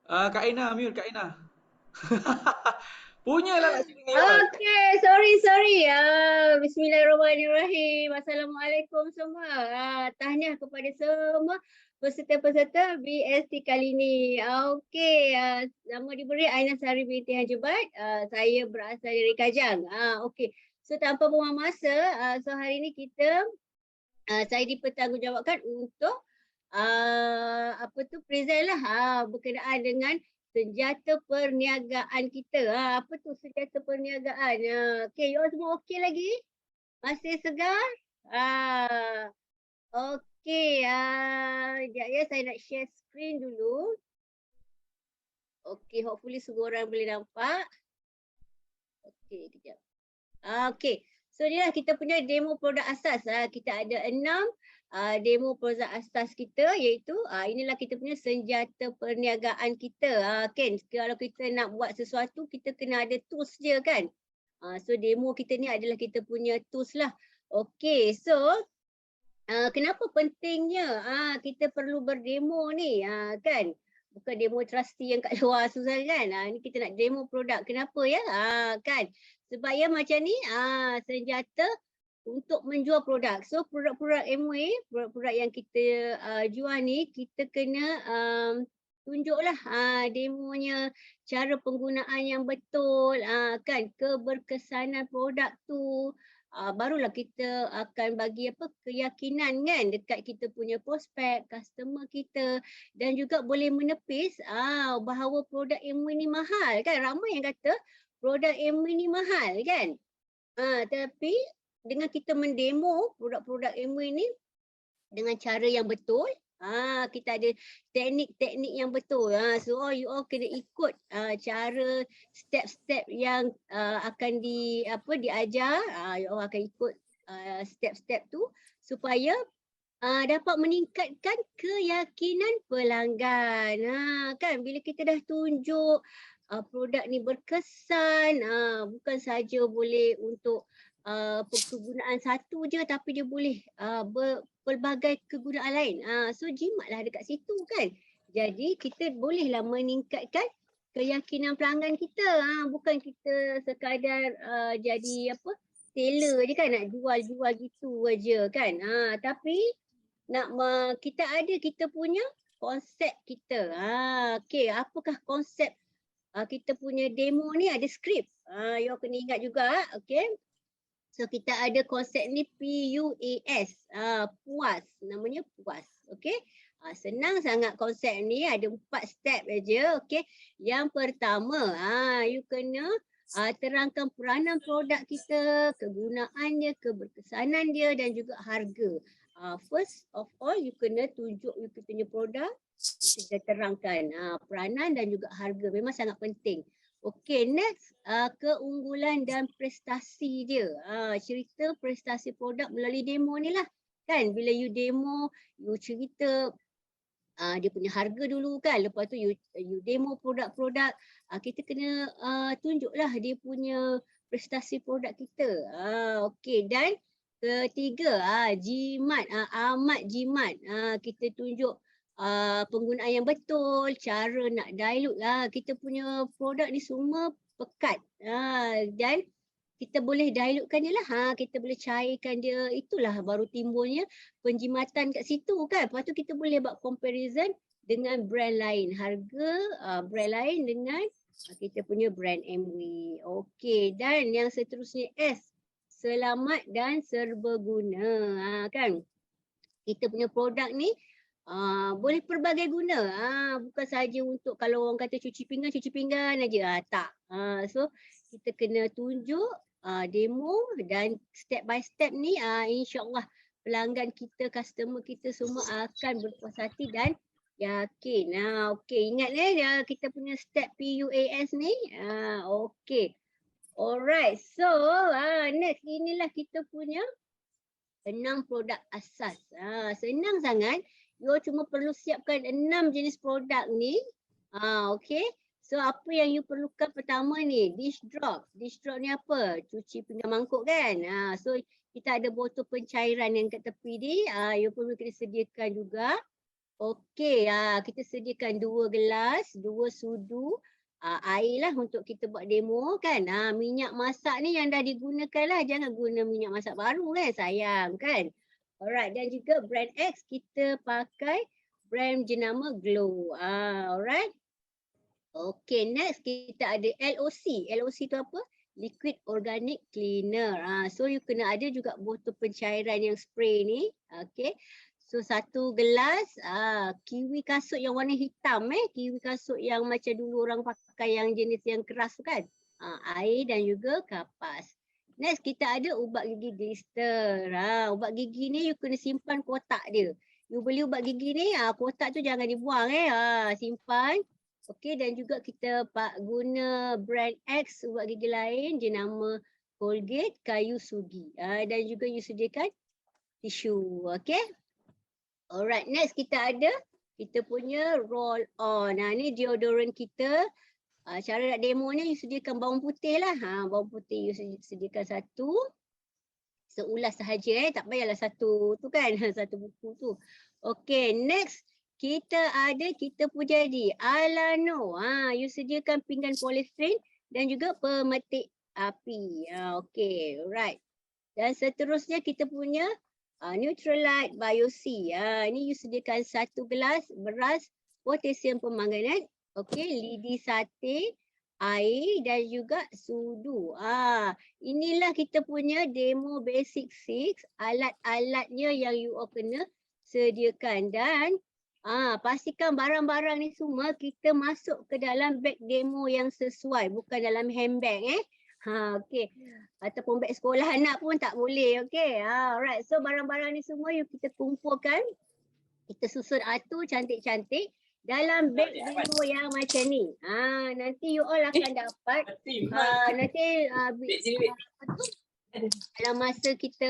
Kak Ina, mute Kak Ina. Punyalah nak sini mute. Okay, sorry. Bismillahirrahmanirrahim. Assalamualaikum semua. Tahniah kepada semua peserta-peserta BST kali ini. Okay, nama diberi Aina Sari binti Hajebat. Saya berasal dari Kajang. Okay. So tanpa buang masa, so hari ini saya dipertanggungjawabkan untuk apa tu present lah berkenaan dengan senjata perniagaan kita. Apa tu senjata perniagaan? Okay, you all semua okey lagi? Masih segar? Ah, okey. Sekejap ya, saya nak share screen dulu. Okey, hopefully semua orang boleh nampak. Okey, kejap. Okey. So ni lah kita punya demo produk asas. Kita ada 6 demo produk asas kita, iaitu inilah kita punya senjata perniagaan kita. Kan kalau kita nak buat sesuatu kita kena ada tools dia kan. So demo kita ni adalah kita punya tools lah. Okey, so kenapa pentingnya kita perlu berdemo ni kan. Bukan demonstrasi yang kat luar susah kan. Ni kita nak demo produk. Kenapa ya? Kan. Sebab ya macam ni senjata untuk menjual produk. So produk-produk MWay, produk-produk yang kita jual ni, kita kena tunjuklah demonya, cara penggunaan yang betul, kan, keberkesanan produk tu. Barulah kita akan bagi keyakinan kan dekat kita punya prospek, customer kita, dan juga boleh menepis bahawa produk MWay ni mahal kan. Ramai yang kata produk MWay ni mahal kan. Tapi dengan kita mendemo produk-produk MWay ni dengan cara yang betul, kita ada teknik-teknik yang betul. So you all kena ikut cara step-step yang akan diajar. You all akan ikut step-step tu supaya dapat meningkatkan keyakinan pelanggan. Kan bila kita dah tunjuk produk ni berkesan, bukan saja boleh untuk kegunaan satu je, tapi dia boleh pelbagai kegunaan lain. So jimatlah dekat situ kan. Jadi kita bolehlah meningkatkan keyakinan pelanggan kita. Bukan kita sekadar jadi seller je kan, nak jual-jual gitu aja kan. Tapi kita ada kita punya konsep kita. Okay, apakah konsep kita punya demo ni? Ada skrip. You kena ingat juga. Okay. So kita ada konsep ni PUAS, puas, namanya puas. Okey. Senang sangat konsep ni, ada 4 step aja. Okey. Yang pertama, you kena terangkan peranan produk kita, kegunaannya, keberkesanan dia dan juga harga. First of all, you kena tunjuk you punya produk, you kena terangkan peranan dan juga harga. Memang sangat penting. Okey, next keunggulan dan prestasi dia. Cerita prestasi produk melalui demo ni lah. Kan bila you demo, you cerita dia punya harga dulu kan. Lepas tu you demo produk-produk. Kita kena tunjuklah dia punya prestasi produk kita. Okey, dan ketiga, jimat, amat jimat. Kita tunjuk penggunaan yang betul, cara nak dilute lah. Kita punya produk ni semua pekat. Dan kita boleh dilutekan dia lah. Kita boleh cairkan dia. Itulah baru timbulnya penjimatan kat situ kan. Lepas tu kita boleh buat comparison dengan brand lain. Harga brand lain dengan kita punya brand MWay. Okey, dan yang seterusnya S, selamat dan serbaguna. Kan? Kita punya produk ni boleh pelbagai guna. Bukan saja untuk kalau orang kata cuci pinggan aja. Tak. So kita kena tunjuk demo dan step by step ni insya-Allah pelanggan kita, customer kita semua akan berpuas hati dan yakin. Okey, ingat kita punya step PUAS ni. Okey. Alright. So next inilah kita punya 6 produk asas. Senang sangat. You cuma perlu siapkan 6 jenis produk ni. Okay. So apa yang you perlukan pertama ni? Dish drop. Dish drop ni apa? Cuci pinggan mangkuk kan? So kita ada botol pencairan yang kat tepi ni. You perlu kena sediakan juga. Okey, kita sediakan 2 gelas, 2 sudu air lah untuk kita buat demo kan. Minyak masak ni yang dah digunakan lah. Jangan guna minyak masak baru kan. Sayang kan. Alright, dan juga brand X kita pakai brand jenama Glow. Alright. Okey, next kita ada LOC. LOC tu apa? Liquid Organic Cleaner. So you kena ada juga botol pencairan yang spray ni. Okey. So 1 gelas kiwi kasut yang warna hitam kiwi kasut yang macam dulu orang pakai yang jenis yang keras tu kan. Air dan juga kapas. Next kita ada ubat gigi glister. Ubat gigi ni you kena simpan kotak dia. You beli ubat gigi ni kotak tu jangan dibuang simpan. Okey, dan juga kita guna brand X ubat gigi lain jenama Colgate Kayu Sugi. Dan juga you sediakan tisu. Okey. Alright, next kita ada kita punya roll on. Ni deodorant kita. Cara nak demo ni you sediakan bawang putih lah. Bawang putih you sediakan 1. Seulas sahaja tak payahlah 1 tu kan. 1 buku tu. Okey, next kita ada kita punya di Alano. You sediakan pinggan polystyrene dan juga pemetik api. Okey, alright. Dan seterusnya kita punya Neutralite Bio-C. Ini you sediakan 1 gelas beras potasium permanganat. Okey, lidi sate, air dan juga sudu. Inilah kita punya demo basic 6. Alat-alatnya yang you all kena sediakan. Dan pastikan barang-barang ni semua kita masuk ke dalam beg demo yang sesuai. Bukan dalam handbag okey. Ataupun beg sekolah anak pun tak boleh. Okey. Alright. So barang-barang ni semua you kita kumpulkan. Kita susun atur cantik-cantik dalam beg demo yang macam ni. Nanti you all akan dapat nanti dalam masa kita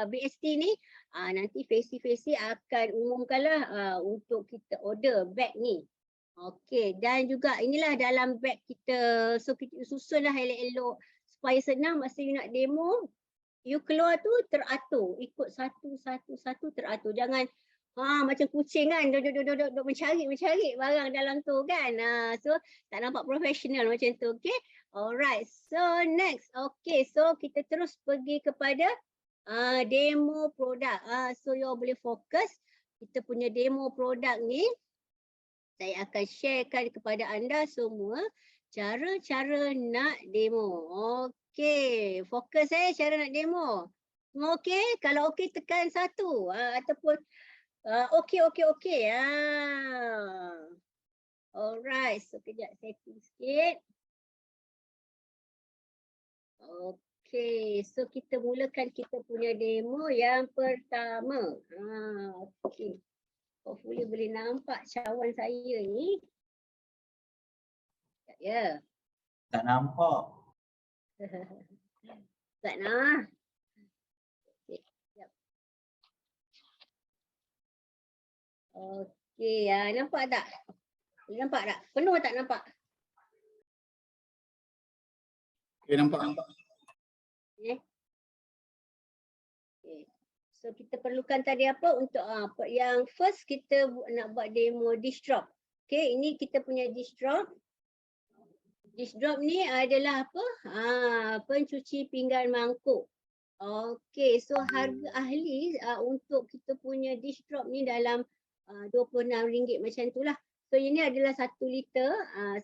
BST ni nanti Facy akan umumkanlah untuk kita order beg ni. Okey, dan juga inilah dalam beg kita. So kita susunlah elok-elok supaya senang masa you nak demo. You keluar tu teratur, ikut satu teratur. Jangan macam kucing kan duduk mencari barang dalam tu kan. So tak nampak profesional macam tu. Okey. Alright. So next. Okey, so kita terus pergi kepada demo produk. So you all boleh fokus kita punya demo produk ni. Saya akan sharekan kepada anda semua cara-cara nak demo. Okey, fokus cara nak demo. Semua okey? Kalau okey tekan 1 ataupun okey. Alright, so kejap setting sikit. Okey, so kita mulakan kita punya demo yang pertama. Okey. Hopefully boleh nampak cawan saya ni. Ya. Tak nampak. Tak nak. Okey, nampak tak? Nampak tak? Penuh tak nampak? Okay, nampak. Okay. So kita perlukan tadi apa untuk yang first kita nak buat demo dish drop. Okay, ini kita punya dish drop. Dish drop ni adalah apa? Pencuci pinggan mangkuk. Okay, so harga ahli untuk kita punya dish drop ni dalam RM26 macam tu lah. So ini adalah 1 liter.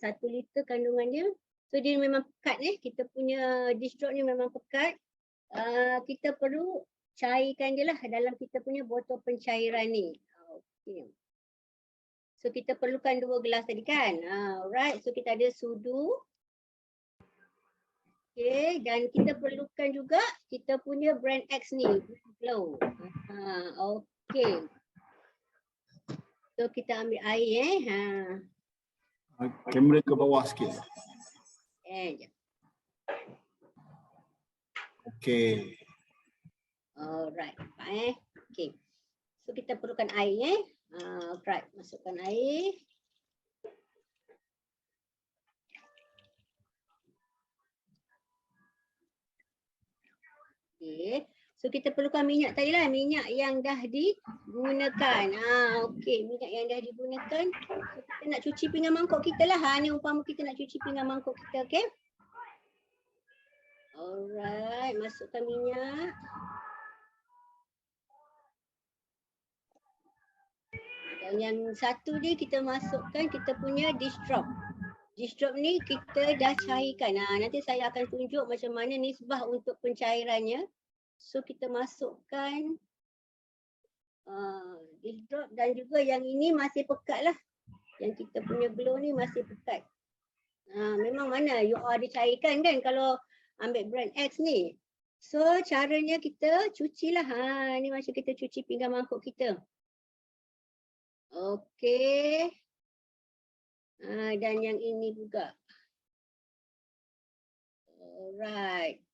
1 liter kandungan dia. So dia memang pekat kita punya dish drop ni memang pekat. Kita perlu cairkan je lah dalam kita punya botol pencairan ni. Okay. So kita perlukan 2 gelas tadi kan. Alright, so kita ada sudu. Okay, dan kita perlukan juga kita punya brand X ni, Glow. Okay. So kita ambil air Kamera ke bawah sikit. Okay. Alright, nampak Okay. So kita perlukan air Alright, masukkan air. Okay. So kita perlukan minyak tadi lah, minyak yang dah digunakan. Okey, minyak yang dah digunakan. So, kita nak cuci pinggan mangkuk kita lah. Ni umpama kita nak cuci pinggan mangkuk kita, okey? Alright, masukkan minyak. Dan yang satu ni kita masukkan kita punya dish drop. Dish drop ni kita dah cairkan. Nanti saya akan tunjuk macam mana nisbah untuk pencairannya. So kita masukkan dish drop dan juga yang ini masih pekat lah. Yang kita punya glow ni masih pekat. Memang mana you all dicairkan kan kalau ambil brand X ni. So caranya kita cucilah. Ni macam kita cuci pinggan mangkuk kita. Okey. Dan yang ini juga. Alright.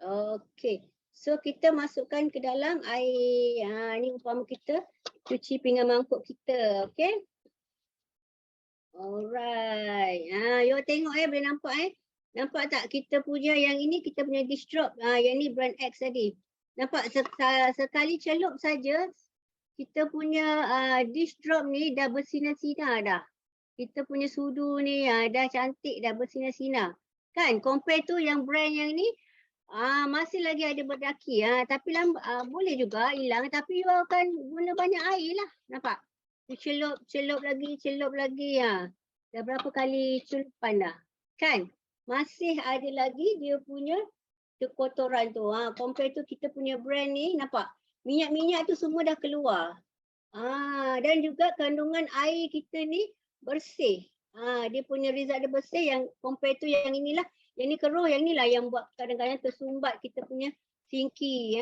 Okey. So kita masukkan ke dalam air. Ni umpama kita cuci pinggan mangkuk kita. Okey. Alright. You tengok boleh nampak Nampak tak kita punya yang ini kita punya dish drop. Yang ni brand X tadi. Nampak sekali celup saja kita punya dish drop ni dah bersinar-sinar dah. Kita punya sudu ni dah cantik dah bersinar-sinar. Kan compare tu yang brand yang ni masih lagi ada berdaki. Tapi boleh juga hilang tapi you akan guna banyak air lah. Nampak? Celup lagi. Dah berapa kali celupan dah. Kan? Masih ada lagi dia punya kekotoran tu. Compare tu kita punya brand ni nampak? Minyak-minyak tu semua dah keluar. Dan juga kandungan air kita ni bersih. Dia punya result dia bersih yang compare tu yang inilah. Yang ni keruh, yang ni lah yang buat kadang-kadang tersumbat kita punya sinki.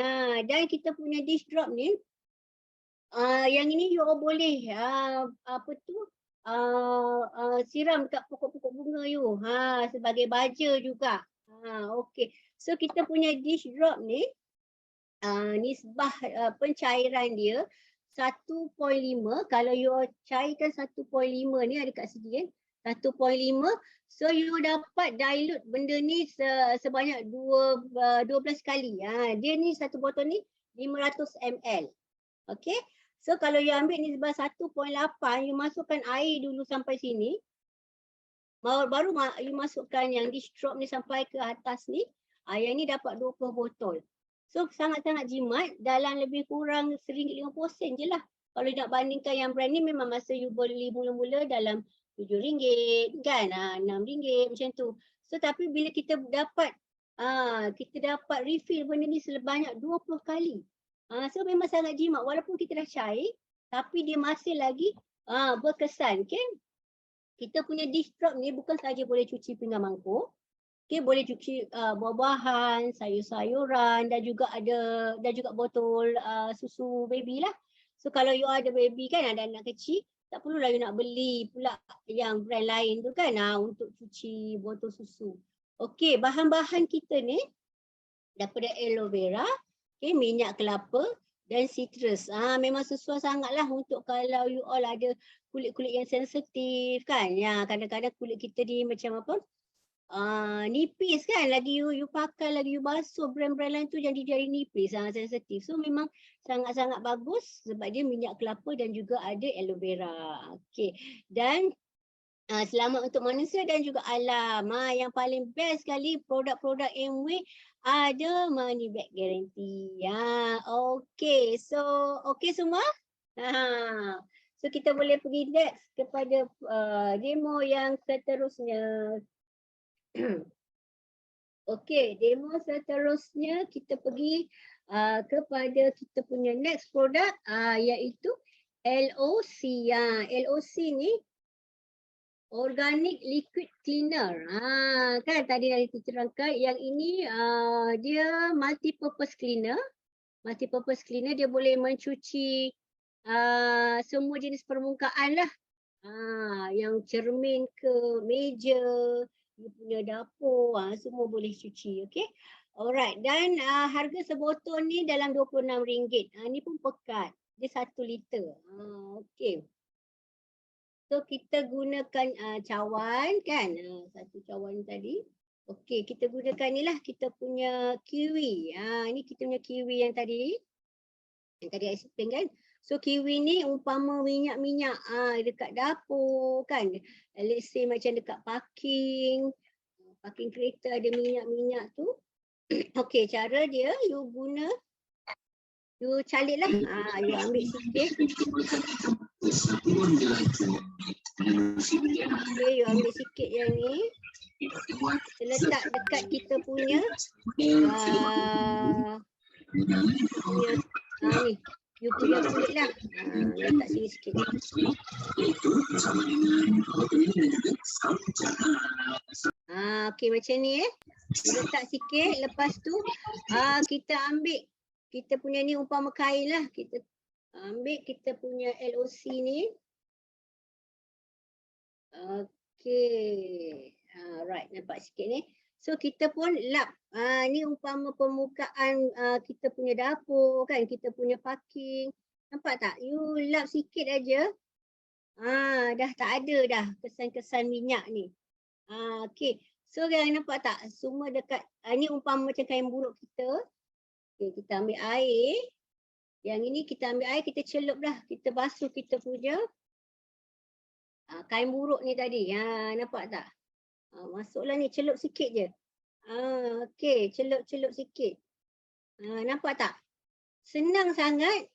Dan kita punya dish drop ni, yang ini you all boleh siram dekat pokok-pokok bunga you. Sebagai baja juga. Okey. So kita punya dish drop ni, nisbah pencairan dia 1.5. Kalau you cairkan 1.5 ni ada kat sini 1.5. So you dapat dilute benda ni sebanyak 12 kali. Dia ni satu botol ni 500 ml. Okey. So kalau you ambil nisbah 1.8, you masukkan air dulu sampai sini. Baru you masukkan yang dish drop ni sampai ke atas ni. Yang ni dapat 20 botol. So sangat-sangat jimat, dalam lebih kurang RM1.50 je lah. Kalau nak bandingkan yang brand ni memang masa you beli mula-mula dalam RM7 kan, RM6 macam tu. So tapi bila kita dapat refill benda ni sebanyak 20 kali. So memang sangat jimat walaupun kita dah cair tapi dia masih lagi berkesan kan. Kita punya dish drop ni bukan saja boleh cuci pinggan mangkuk. Okay, boleh cuci buah-buahan, sayur-sayuran dan juga botol susu baby lah. So kalau you ada baby kan, ada anak kecil, tak perlulah you nak beli pula yang brand lain tu kan untuk cuci botol susu. Okey, bahan-bahan kita ni daripada aloe vera, okay, minyak kelapa dan citrus. Memang sesuai sangatlah untuk kalau you all ada kulit-kulit yang sensitif kan. Ya, kadang-kadang kulit kita ni macam apa? Nipis kan, lagi you pakai, lagi you basuh brand-brand lain tu jadi nipis, sensitif. So memang sangat-sangat bagus sebab dia minyak kelapa dan juga ada aloe vera. Okey. Dan selamat untuk manusia dan juga alam. Yang paling best sekali produk-produk Amway ada money back guarantee. Okey. So okey semua? So kita boleh pergi next kepada demo yang seterusnya. Okey, demo seterusnya kita pergi kepada kita punya next produk iaitu LOC. LOC ni Organic Liquid Cleaner. Kan tadi dah diterangkan yang ini dia multi-purpose cleaner. Multi-purpose cleaner dia boleh mencuci semua jenis permukaan lah. Yang cermin ke meja, dia punya dapur, semua boleh cuci, okey. Alright, dan harga sebotol ni dalam RM26. Ni pun pekat. Dia 1 liter. Okey. So kita gunakan cawan kan. Satu cawan tadi. Okey, kita gunakan ni lah kita punya kiwi. Ini kita punya kiwi yang tadi I explain kan. So kiwi ni umpama minyak-minyak dekat dapur kan. Let's say macam dekat parking kereta ada minyak-minyak tu. Okey, cara dia you calik lah. You ambil sikit. Okay, you ambil sikit yang ni. Kita letak dekat kita punya ni. You punya kulit lah. Letak sini sikit. Okey macam ni letak sikit. Lepas tu kita ambil kita punya ni umpama kain lah. Kita ambil kita punya LOC ni. Okey. Right, nampak sikit ni. So kita pun lap. Ni umpama permukaan kita punya dapur kan, kita punya parking. Nampak tak? You lap sikit aja. Dah tak ada dah kesan-kesan minyak ni. Okey. So yang nampak tak? Semua dekat ni umpama macam kain buruk kita. Okey, kita ambil air. Yang ini kita ambil air, kita celup dah. Kita basuh kita punya kain buruk ni tadi. Nampak tak? Masuklah ni, celup sikit je. Okey, celup sikit. Nampak tak? Senang sangat.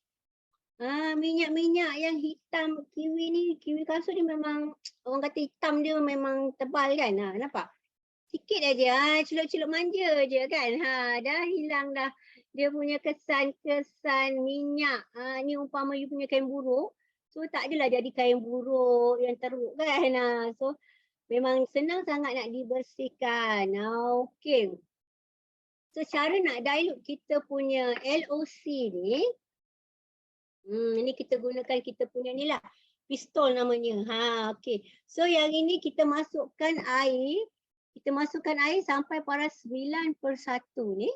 Minyak-minyak yang hitam kiwi ni, kiwi kasut ni memang orang kata hitam dia memang tebal kan. Nampak? Sikit aja, celup-celup manja je kan. Dah hilang dah dia punya kesan-kesan minyak. Ni umpama you punya kain buruk. So tak adalah jadi kain buruk yang teruk kan. So memang senang sangat nak dibersihkan. Okey. So cara nak dilute kita punya LOC ni. Ni kita gunakan kita punya ni lah. Pistol namanya. Okey. So yang ini kita masukkan air. Kita masukkan air sampai paras 9/1 ni.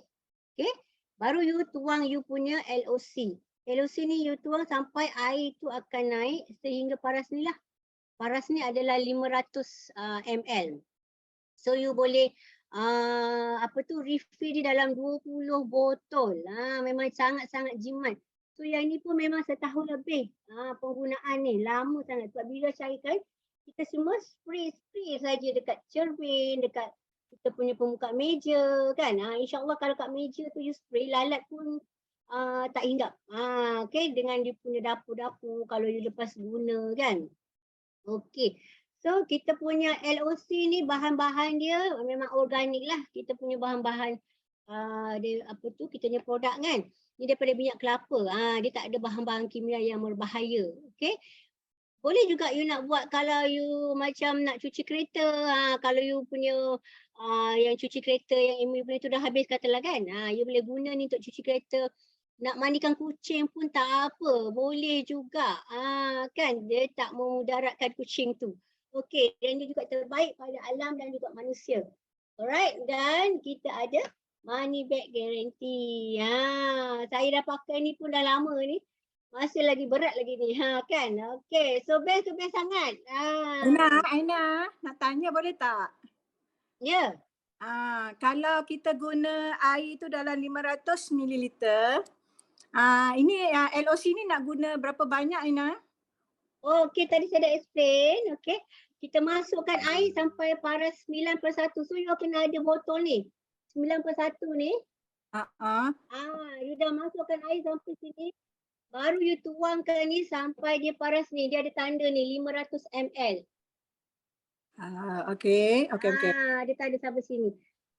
Okey. Baru you tuang you punya LOC. LOC ni you tuang sampai air tu akan naik sehingga paras ni lah. Paras ni adalah 500 ml. So you boleh refill di dalam 20 botol. Memang sangat-sangat jimat. So yang ni pun memang setahun lebih penggunaan ni. Lama sangat. Sebab bila cairkan kita semua spray saja dekat cermin, dekat kita punya permukaan meja kan. InsyaAllah kalau kat meja tu you spray, lalat pun tak hinggap. Okay, dengan dia punya dapur-dapur kalau you lepas guna kan. Okey. So kita punya LOC ni bahan-bahan dia memang organik lah. Kita punya bahan-bahan dia kita punya produk kan. Ni daripada minyak kelapa. Dia tak ada bahan-bahan kimia yang berbahaya. Okey. Boleh juga you nak buat kalau you macam nak cuci kereta. Kalau you punya yang cuci kereta yang Amy punya tu dah habis katalah kan. You boleh guna ni untuk cuci kereta. Nak mandikan kucing pun tak apa. Boleh juga. Kan dia tak memudaratkan kucing tu. Okey. Dan dia juga terbaik pada alam dan juga manusia. Alright. Dan kita ada money back guarantee. Saya dah pakai ni pun dah lama ni. Masih lagi berat lagi ni. Kan. Okey. So best sangat. Aina, nak tanya boleh tak? Ya. Kalau kita guna air tu dalam 500 ml, ini LOC ni nak guna berapa banyak Aina? Okey, tadi saya dah explain. Okey. Kita masukkan air sampai paras 9/1. So you kena ada botol ni. 9/1 ni. You dah masukkan air sampai sini. Baru you tuangkan ni sampai dia paras ni. Dia ada tanda ni 500 ml. Okey. Dia tak ada sampai sini.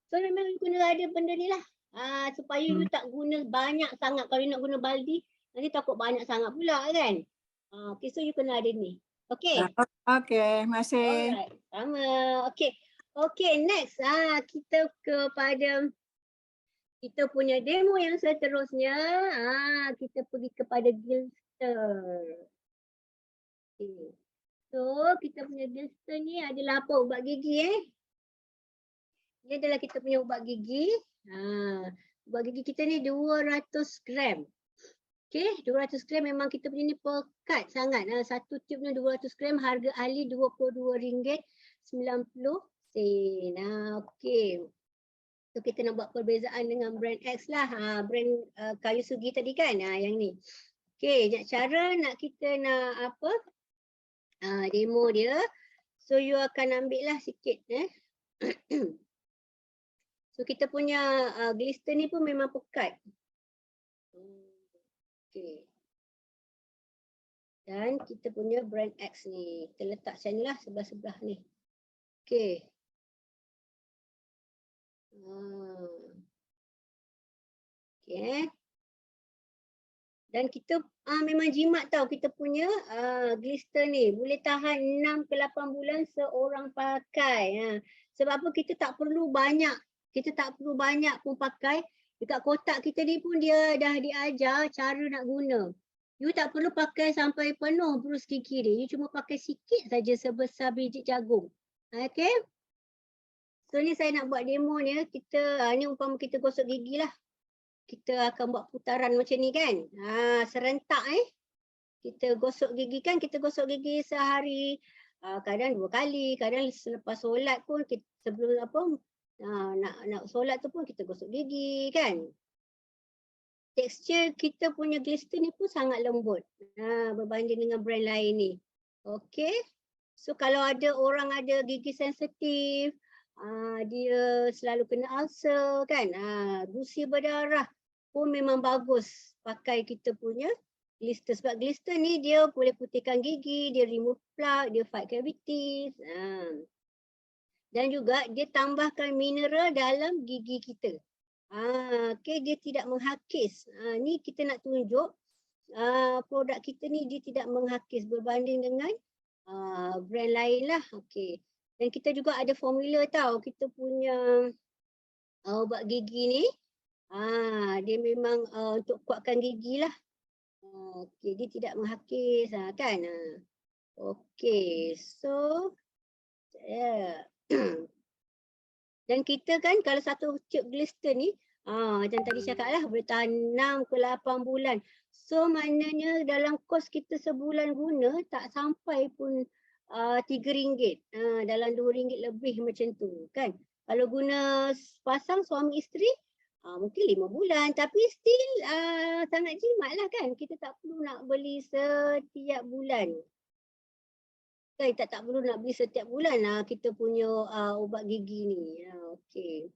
So memang you kena ada benda ni lah. Supaya you tak guna banyak sangat. Kalau you nak guna baldi, nanti takut banyak sangat pula kan. Okay, so you kena ada ni. Okay. Okay, masih. Alright, sama. Okay, next. Kita kepada kita punya demo yang seterusnya. Kita pergi kepada Gilster. Okay. So, kita punya Gilster ni adalah apa? Ubat gigi Ini adalah kita punya ubat gigi. Ubat gigi kita ni 200 gram. Okay, 200 gram memang kita punya ni pekat sangat. Satu tube ni 200 gram, harga ahli RM22.90. Sin. Okey. So kita nak buat perbezaan dengan brand X lah. Brand kayu sugi tadi kan. Yang ni. Okey, cara nak kita nak apa? Demo dia. So you akan ambil lah sikit So kita punya glister ni pun memang pekat. Okey. Dan kita punya brand X ni. Kita letak macam ni lah sebelah-sebelah ni. Okey. Okey. Dan kita memang jimat tau kita punya glister ni. Boleh tahan 6 ke 8 bulan seorang pakai. Sebab apa kita tak perlu banyak. Kita tak perlu banyak pun pakai. Dekat kotak kita ni pun dia dah diajar cara nak guna. You tak perlu pakai sampai penuh brus gigi dia. You cuma pakai sikit saja sebesar biji jagung. Okay. So ni saya nak buat demo ni. Kita, ni umpama kita gosok gigi lah. Kita akan buat putaran macam ni kan. Serentak Kita gosok gigi kan. Kita gosok gigi sehari. Kadang 2 kali. Kadang selepas solat pun. Sebelum apa. Nak solat tu pun kita gosok gigi kan. Tekstur kita punya glister ni pun sangat lembut. Berbanding dengan brand lain ni. Okay. So kalau ada orang ada gigi sensitif. Dia selalu kena ulcer kan. Gusi berdarah pun memang bagus pakai kita punya glister. Sebab glister ni dia boleh putihkan gigi, dia remove plaque, dia fight cavities. Dan juga dia tambahkan mineral dalam gigi kita. Okay, dia tidak menghakis. Ni kita nak tunjuk produk kita ni dia tidak menghakis berbanding dengan brand lain lah. Okay. Dan kita juga ada formula tau. Kita punya ubat gigi ni. Dia memang untuk kuatkan gigi lah. Okay, dia tidak menghakis kan. Okay, so dan kita kan kalau satu tube glister ni macam tadi cakap lah boleh tahan 6 ke 8 bulan. So maknanya dalam kos kita sebulan guna tak sampai pun RM3. Dalam RM2 lebih macam tu kan. Kalau guna pasang suami isteri mungkin 5 bulan tapi still sangat jimat lah kan. Kita tak perlu nak beli setiap bulan. Kan tak perlu nak beli setiap bulan kita punya ubat gigi ni. Okay.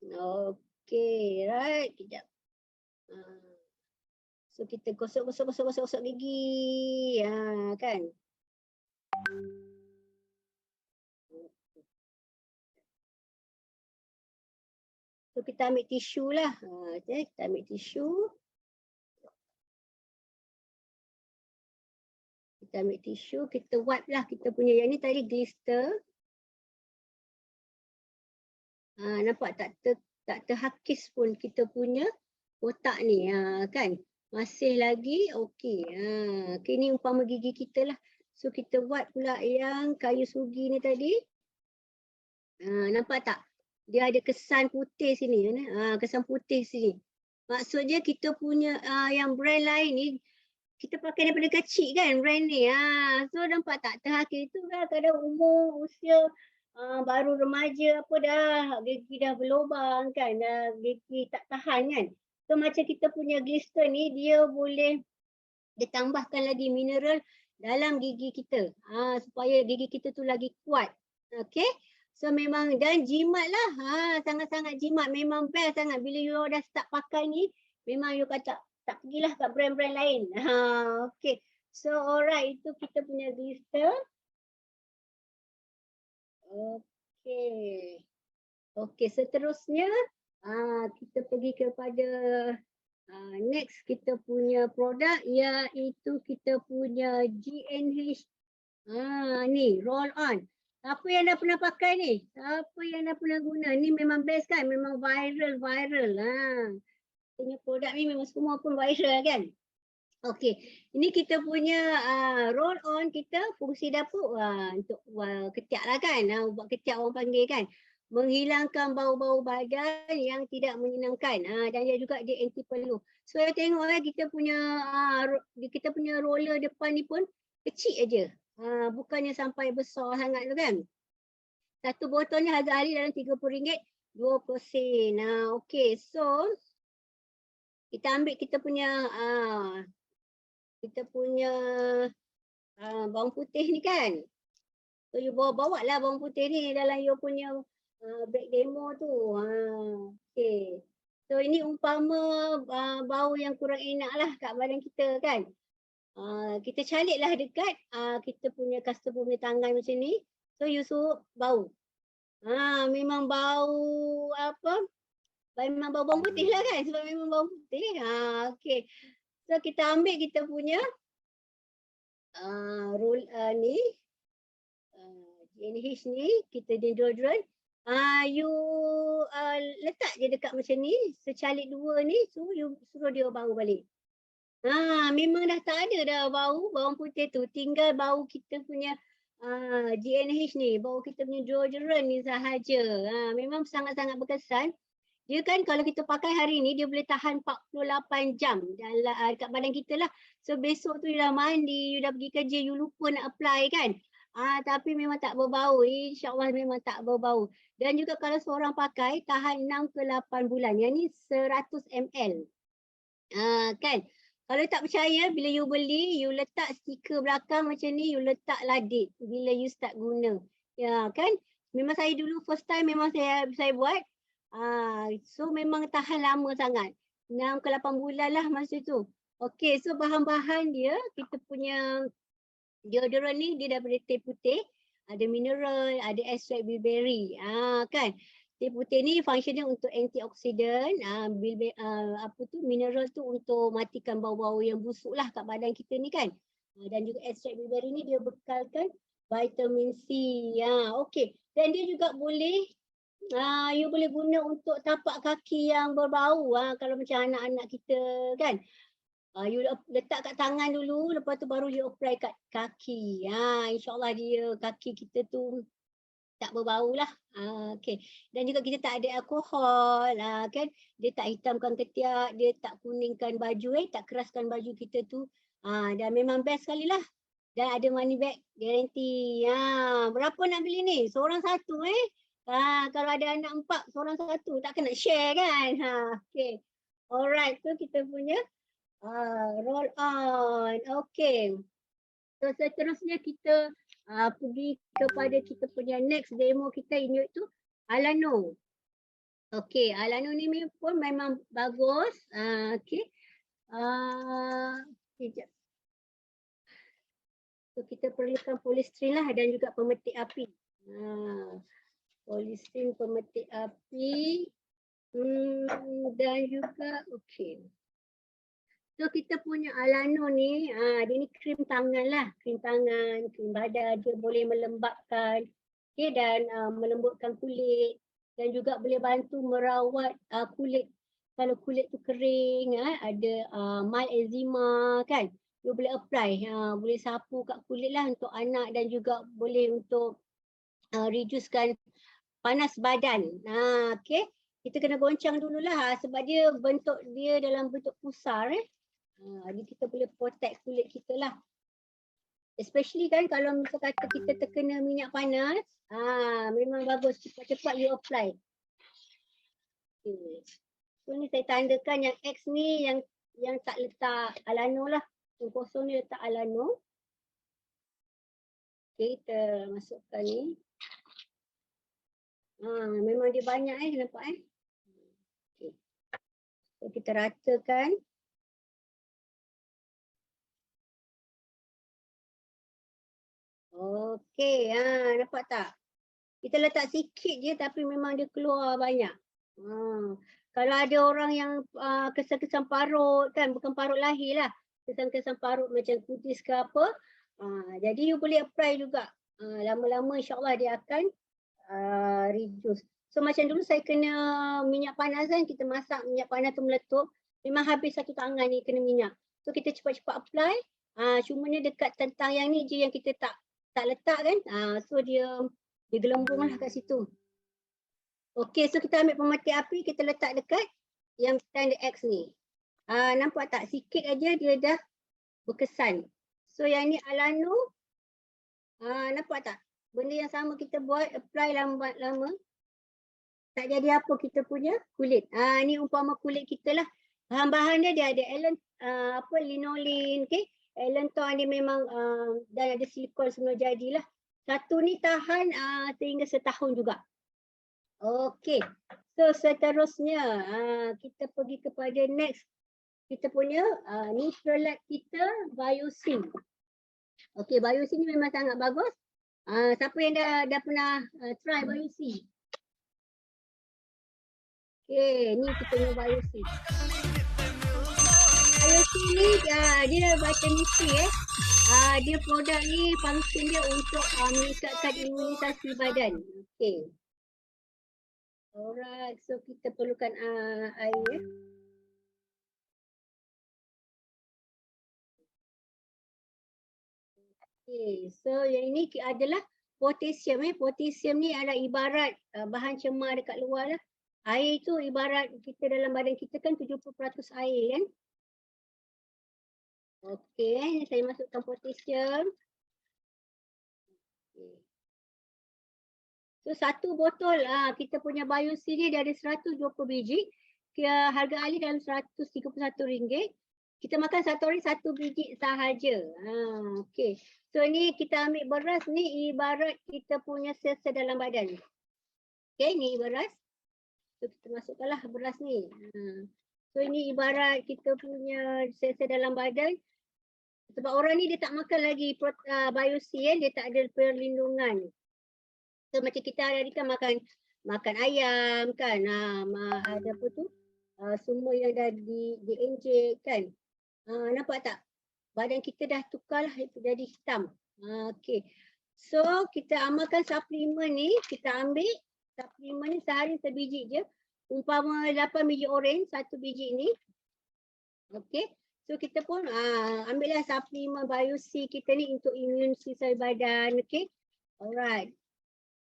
Okay, right. Kejap. So kita gosok gigi. Kan. So kita ambil tisu lah. Kita ambil tisu. Kita ambil tisu, kita wipe lah kita punya yang ni tadi glister. Nampak tak terhakis pun kita punya kotak ni kan. Masih lagi okey. Okay, ni umpama gigi kita lah. So kita wipe pula yang kayu sugi ni tadi. Nampak tak? Dia ada kesan putih sini. Kesan putih sini. Maksudnya kita punya yang brand lain ni kita pakai daripada kecil kan brand ni. So nampak tak terhakis tu kan kadang umur usia baru remaja apa dah gigi dah berlubang kan. Gigi tak tahan kan. So macam kita punya glister ni dia boleh ditambahkan lagi mineral dalam gigi kita. Supaya gigi kita tu lagi kuat. Okay. So memang dan jimat lah. Sangat-sangat jimat. Memang best sangat. Bila you dah start pakai ni memang you kata tak pergilah kat brand-brand lain. Okay. So alright, itu kita punya glister. Okay. Okay, seterusnya kita pergi kepada next kita punya produk iaitu kita punya GNH ni roll on. Siapa yang dah pernah pakai ni? Siapa yang dah pernah guna? Ni memang best kan? Memang viral. Punya produk ni memang semua pun viral kan. Okey, ini kita punya roll on kita fungsi dapur untuk ketiak lah kan. Ubat ketiak orang panggil kan. Menghilangkan bau-bau badan yang tidak menyenangkan. Dan dia juga dia anti peluh. So tengok kita punya roller depan ni pun kecil aja. Bukannya sampai besar sangat tu kan. Satu botolnya harga ahli dalam RM30, 20 sen. Okey. So kita ambil kita punya bawang putih ni kan. So you bawa lah bawang putih ni dalam you punya break demo tu. Okey. So ini umpama bau yang kurang enak lah kat badan kita kan. Kita caliklah dekat kita punya customer punya tangan macam ni. So you suruh bau. Memang bau apa? Memang bau bawang putih lah kan, sebab memang bawang putih. Okey. So kita ambil kita punya roll ni GNH ni, kita deodorant. You letak je dekat macam ni, secalik dua ni, so you suruh dia bau balik. Memang dah tak ada dah bau bawang putih tu, tinggal bau kita punya GNH ni, bau kita punya deodorant ni sahaja. Memang sangat-sangat berkesan. Dia kan kalau kita pakai hari ni, dia boleh tahan 48 jam dekat badan kita lah. So besok tu you dah mandi, you dah pergi kerja, you lupa nak apply kan. Tapi memang tak berbau, insyaAllah memang tak berbau. Dan juga kalau seorang pakai, tahan 6 ke 8 bulan. Yang ni 100 ml. Kan. Kalau tak percaya, bila you beli, you letak stiker belakang macam ni, you letaklah date bila you start guna. Ya kan. Memang saya dulu first time memang saya buat. So memang tahan lama sangat. 6 ke 8 bulan lah masa tu. Okey, so bahan-bahan dia, kita punya deodorant ni dia daripada teh putih, ada mineral, ada extract bilberry. Kan? Teh putih ni function dia untuk antioksidan, mineral tu untuk matikan bau-bau yang busuk lah kat badan kita ni kan. Dan juga extract bilberry ni dia bekalkan vitamin C. Okey. Dan dia juga boleh you boleh guna untuk tapak kaki yang berbau. Kalau macam anak-anak kita kan. You letak kat tangan dulu, lepas tu baru you apply kat kaki. InsyaAllah dia kaki kita tu tak berbau lah. Okay. Dan juga kita tak ada alkohol. Kan. Dia tak hitamkan ketiak, dia tak kuningkan baju, tak keraskan baju kita tu. Dan memang best sekali lah. Dan ada money back guarantee. Berapa nak beli ni? Seorang satu kalau ada anak 4, seorang satu, takkan nak share kan? Okay. Alright, so kita punya roll on. Okay. So seterusnya kita pergi kepada kita punya next demo kita iaitu Alano. Okay, Alano ni pun memang bagus. Okay. Sekejap. So kita perlukan polystyrene lah dan juga pemetik api. Polystyrene, pemetik api, dan juga okay. So kita punya Alano ni, dia ni krim tangan lah, krim tangan, krim badan, dia boleh melembabkan, okay, dan melembutkan kulit dan juga boleh bantu merawat kulit. Kalau kulit tu kering, ada mild eczema kan, you boleh apply, boleh sapu kat kulit lah untuk anak dan juga boleh untuk reducekan panas badan. Okay. Kita kena goncang dululah sebab dia bentuk dia dalam bentuk pusar. Jadi kita boleh protect kulit kita lah. Especially kan kalau misal kata kita terkena minyak panas, memang bagus cepat-cepat you apply. Okay. So ni saya tandakan yang X ni yang tak letak Alano lah. Yang kosong ni letak Alano. Okay, kita masukkan ni. Memang dia banyak nampak Okay. So kita ratakan. Okey, nampak tak? Kita letak sikit je tapi memang dia keluar banyak. Kalau ada orang yang kesan-kesan parut kan, bukan parut lahir lah. Kesan-kesan parut macam kutis ke apa. Jadi you boleh apply juga. Lama-lama insyaAllah dia akan reduce. So macam dulu saya kena minyak panas kan, kita masak minyak panas tu meletup, memang habis satu tangan ni kena minyak. So kita cepat-cepat apply, cumanya dekat tentang yang ni je yang kita tak letak kan, so dia gelembung lah kat situ. Okay, so kita ambil pemetik api, kita letak dekat yang standard X ni. Nampak tak? Sikit aja dia dah berkesan. So yang ni Alano, nampak tak? benda yang sama kita buat, apply lambat lama. Tak jadi apa kita punya kulit. Ni umpama kulit kita lah. Bahan-bahan dia ada linolin, okay. Allantoin dia memang dan ada silikon semua jadilah. Satu ni tahan sehingga setahun juga. Okey. So seterusnya kita pergi kepada next. Kita punya Nutralite kita Biosin. Okey, Biosin ni memang sangat bagus. Siapa yang dah pernah try Biosin? Okey, ni kita punya Biosin. Biosin ni dia vitamin C dia produk ni function dia untuk meningkatkan imunisasi badan. Okey. Alright, so kita perlukan air. Okay, so yang ini adalah potasium. Potasium ni adalah ibarat bahan cemar dekat luar lah. Air tu ibarat kita dalam badan kita kan 70% air kan. Okey, saya masukkan potasium. Okay. So satu botol kita punya Biosin ni dia ada 120 biji. Harga ahli dalam RM131. Kita makan satu hari 1 biji sahaja. Okey. So ni kita ambil beras ni ibarat kita punya sel-sel dalam badan. Okey, ni beras. So kita masukkanlah beras ni. So ini ibarat kita punya sel-sel dalam badan. Sebab orang ni dia tak makan lagi Biosin, dia tak ada perlindungan. So macam kita hari kan makan ayam kan, ada apa tu, semua yang dah di-inject kan. Nampak tak? Badan kita dah tukarlah jadi hitam. Okey. So kita amalkan suplemen ni, kita ambil suplemen ni sehari sebiji je. Umpama 8 biji oren, 1 biji ni. Okey. So kita pun ambillah suplemen Biosin kita ni untuk imun sistem badan. Okey. Alright.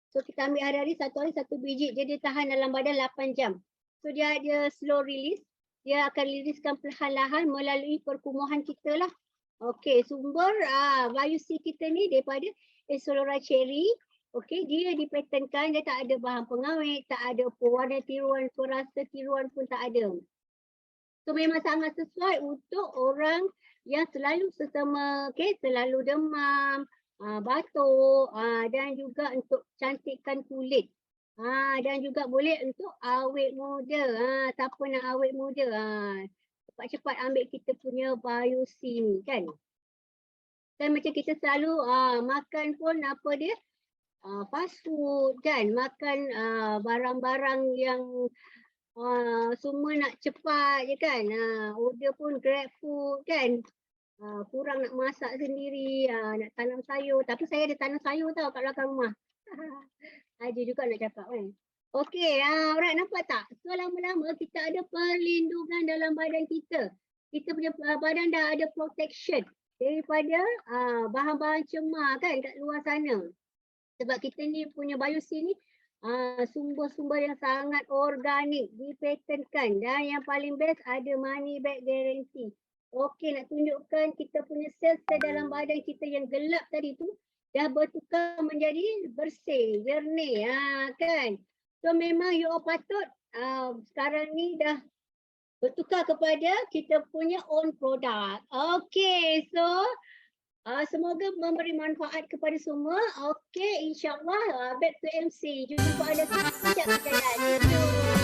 So kita ambil hari-hari satu hari 1 biji. Jadi dia tahan dalam badan 8 jam. So dia slow release. Dia akan riliskan perlahan-lahan melalui perkumuhan kita lah. Okey, sumber Biosin kita ni daripada Essolora cherry. Okey, dia dipatenkan, dia tak ada bahan pengawet, tak ada pewarna tiruan, perasa tiruan pun tak ada. So memang sangat sesuai untuk orang yang selalu sesama, selalu demam, batuk, dan juga untuk cantikkan kulit. Dan juga boleh untuk awet muda. Siapa nak awet muda? Cepat-cepat ambil kita punya Biosin kan. Dan macam kita selalu makan pun apa dia? Fast food kan. Makan barang-barang yang semua nak cepat je kan. Order pun Grab food kan. Kurang nak masak sendiri, nak tanam sayur. Tapi saya ada tanam sayur tau kat belakang rumah. Ada juga nak cakap kan. Okey, alright, nampak tak? So lama-lama kita ada perlindungan dalam badan kita. Kita punya badan dah ada protection daripada bahan-bahan cemar kan kat luar sana. Sebab kita ni punya Biosin ni sumber-sumber yang sangat organik, dipatenkan, dan yang paling best ada money back guarantee. Okey, nak tunjukkan kita punya sel-sel dalam badan kita yang gelap tadi tu dah bertukar menjadi bersih, jernih kan. So memang you all patut sekarang ni dah bertukar kepada kita punya own product. Okey, so semoga memberi manfaat kepada semua. Okey, insyaAllah back to MC. Jumpa pada sekejap kejayaan.